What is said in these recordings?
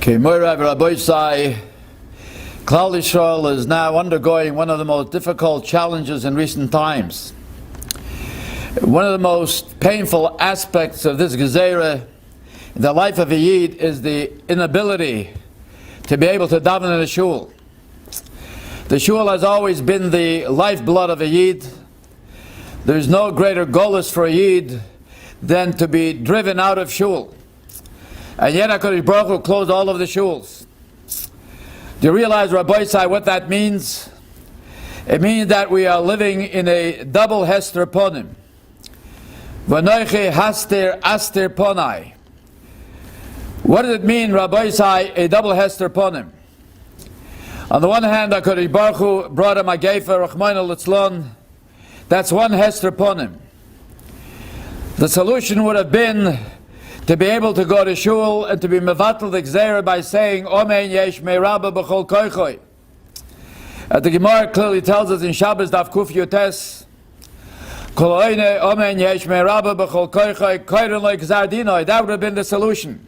Moirav Rabbi Sai, Klal Yisrael is now undergoing one of the most difficult challenges in recent times. One of the most painful aspects of this Gezerah in the life of a Yid is the inability to be able to daven in a Shul. The Shul has always been the lifeblood of a Yid. There's no greater golus for a Yid than to be driven out of Shul. And yet HaKadosh Baruch Hu closed all of the shuls. Do you realize, Rabbi Sai, what that means? It means that we are living in a double hester ponim. V'noichi haster aster ponai. What does it mean, Rabbi Sai, a double hester ponim? On the one hand, HaKadosh Baruch Hu brought a magefa, Rachmana Litzlon. That's one hester ponim. The solution would have been to be able to go to Shul and to be mevatel the Gzeira by saying, Omen yesh me'rabba b'chol koichoi. The Gemara clearly tells us in Shabbos Daf Kuf Yotes, Kol oine Omen yesh me'rabba b'chol koichoi koirin lo gzar dinoi. That would have been the solution.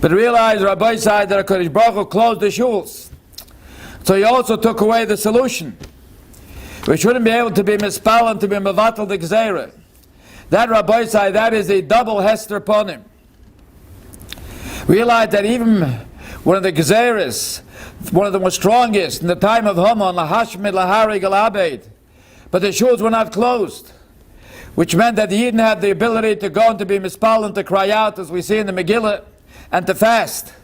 But realize, Rabbi said that HaKadosh Baruch Hu closed the Shuls. So he also took away the solution. We shouldn't be able to be mispal and to be mevatel the Gzeira. That, Rabbi Sai, that is a double hester ponim. Realize that even one of the Gezeres, one of the most strongest in the time of Haman, lahashmid lahari galabed, but the shuls were not closed, which meant that the Yidden had the ability to go and to be mispal and to cry out, as we see in the Megillah, and to fast.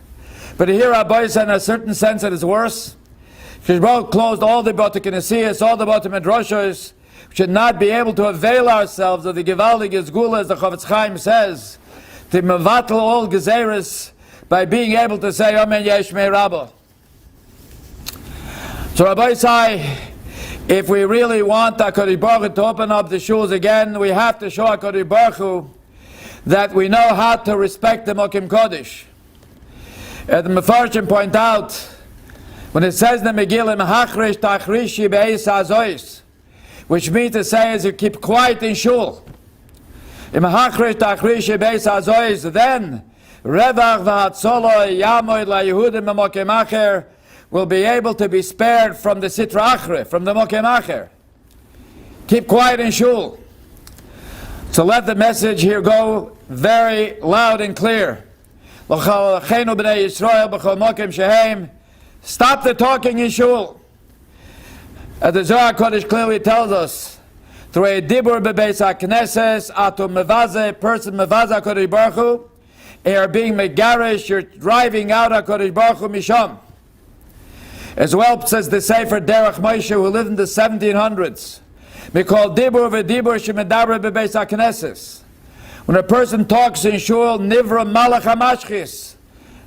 But here, Rabbi Sai, in a certain sense, it is worse. Shishbal closed all the Bata Kinesias, all the Bata Medrashos. Should not be able to avail ourselves of the Gevaldig Gula, as the Chavetz Chaim says, to mevatel all Gezeres by being able to say, Amen Yesh Me'rabba. So Rabbi Sai, if we really want HaKadosh Baruch Hu to open up the shuls again, we have to show HaKadosh Baruch Hu that we know how to respect the Mokim Kodesh. The Mefarshim point out, when it says in the Megillah, Mehachrish Tachrishi Be'ez HaZois, which means to say is you keep quiet in Shul. Then Revach v'Hatzoloi Yamoid LaYehudim B'Mokem Acher will be able to be spared from the Sitra Achre, from the Mokem Acher. Keep quiet in Shul. So let the message here go very loud and clear. Stop the talking in Shul. As the Zohar Kodesh clearly tells us, through a dibur bebeis hakneses, atu mevaze, person mevaze HaKadosh Baruch Hu, you are being megarish, you're driving out HaKadosh Baruch Hu misham. As well says the Sefer Derech Moshe, who lived in the 1700s, we call dibur v'dibur shemedaber bebeis hakneses. When a person talks in shul, nivra malach hamashchis.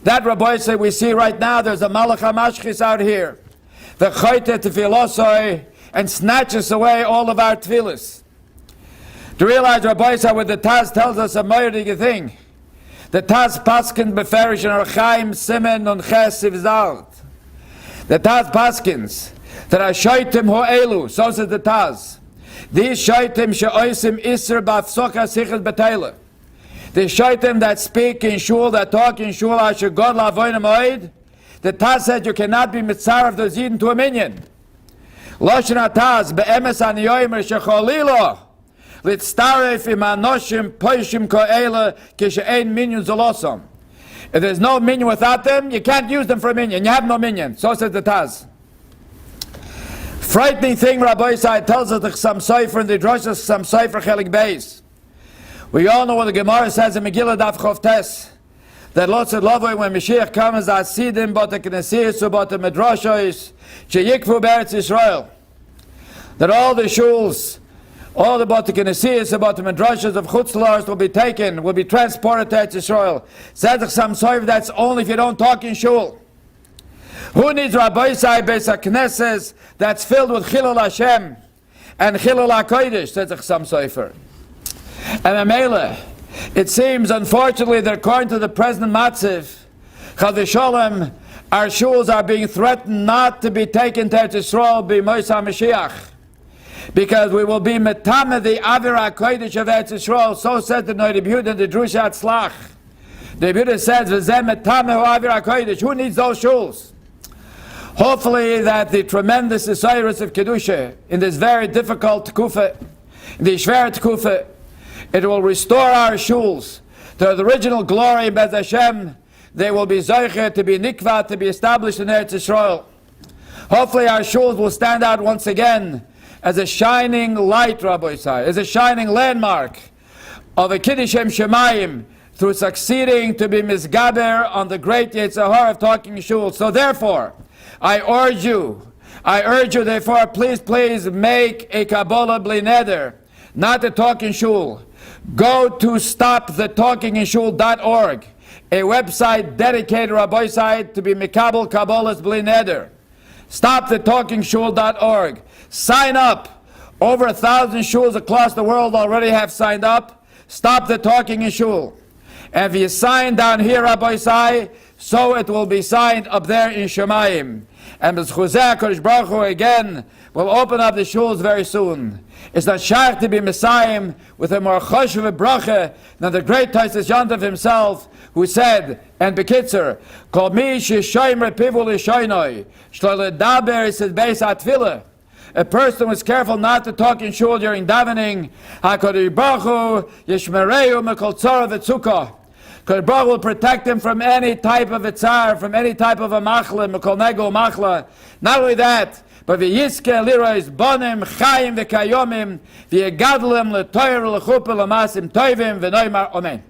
That, Rabbi said, we see right now, there's a malach hamashchis out here. The chayte tefillosoi, and snatches away all of our tefillos. To realize, Rabbi Sa, what the Taz tells us a moirdige thing. The Taz paskins beferish in Archaim Simen und Ches Sivzalt. The Taz paskins that are shaitim ho'elu, so says the Taz. These shaitim she'oisim iser b'afsocha sichas b'teile. The shaitim that speak in shul, that talk in shul, asher God la'avoyim oid. The Taz said you cannot be mitzar of those Yidden to a minion. Loshen HaTaz, be'emes aniyoymer shecholilo, litztaref im anoshim poishim ko'ele kishe'ein minyan zolosom. If there's no minion without them, you can't use them for a minion. You have no minion. So says the Taz. Frightening thing, Rabbi Sai tells us the Chasam Sofer and the Droshes Chasam Sofer Chelik Beis. We all know what the Gemara says in Megillah Daf Chof Tes, that lots of love when Mashiach comes, Asidim, but the Knesset, but the Medrashos, Sheyikvu Beretz Yisrael, that all the shuls, all the Bata Knesset, about the Medrashos of Chutzlars will be taken, will be transported to Eretz Yisrael. Says the Chasam Sofer, that's only if you don't talk in shul. Who needs Rabbi Sai Beis HaKnesses that's filled with Chilul Hashem and Chilul HaKodesh, says the Chasam Sofer. And Amele, it seems, unfortunately, that according to the present matziv, Chad v'Sholem, our shuls are being threatened not to be taken to Eretz Yisrael b'Mos HaMashiach, because we will be metame the Avir HaKodesh of Eretz Yisrael. So said the Noid Yehuda and the Drusha Tzlach. The Buddha says, who needs those shuls? Hopefully that the tremendous desires of Kedusha in this very difficult Tkufa, in the Shver Tkufa, it will restore our shuls to the original glory, Bez Hashem. They will be Zoche to be Nikva, to be established in Eretz Yisrael. Hopefully our shuls will stand out once again as a shining light, Rabbi Yisai, as a shining landmark of a Kiddushem Shemayim through succeeding to be Mizgaber on the great Yetzirah of talking shul. So therefore, I urge you, therefore, please make a Kabbalah bli neder, not a talking shul. Go to stopthetalkinginshul.org, a website dedicated, Rabbi side, to be Mikabel Kabbalah's bli neder. Stopthetalkingshul.org. Sign up. Over 1,000 shuls across the world already have signed up. Stop the talking in shul. And if you sign down here, Rabbi Sai, so it will be signed up there in Shemayim. And B'zchuzeh HaKadosh Baruch Hu again will open up the shuls very soon. It's not shaykh to be Messiah with a more choshev bracha than the great Taisus Yontif himself, who said, and Bekitzer, Kol mi sheshoymer pivu l'shoynoi, shlo ledaber is beis atfilah. A person was careful not to talk in shul during davening. HaKadosh Baruch Hu yishmereu mekol tzara v'tzukah. HaKadosh Baruch Hu will protect him from any type of a tzar, from any type of a machla, mekol nego machla. Not only that, but v'yiske lirois bonim chayim v'kayomim v'yegadlem l'toyer l'chupa l'masim toivim v'noymar amen.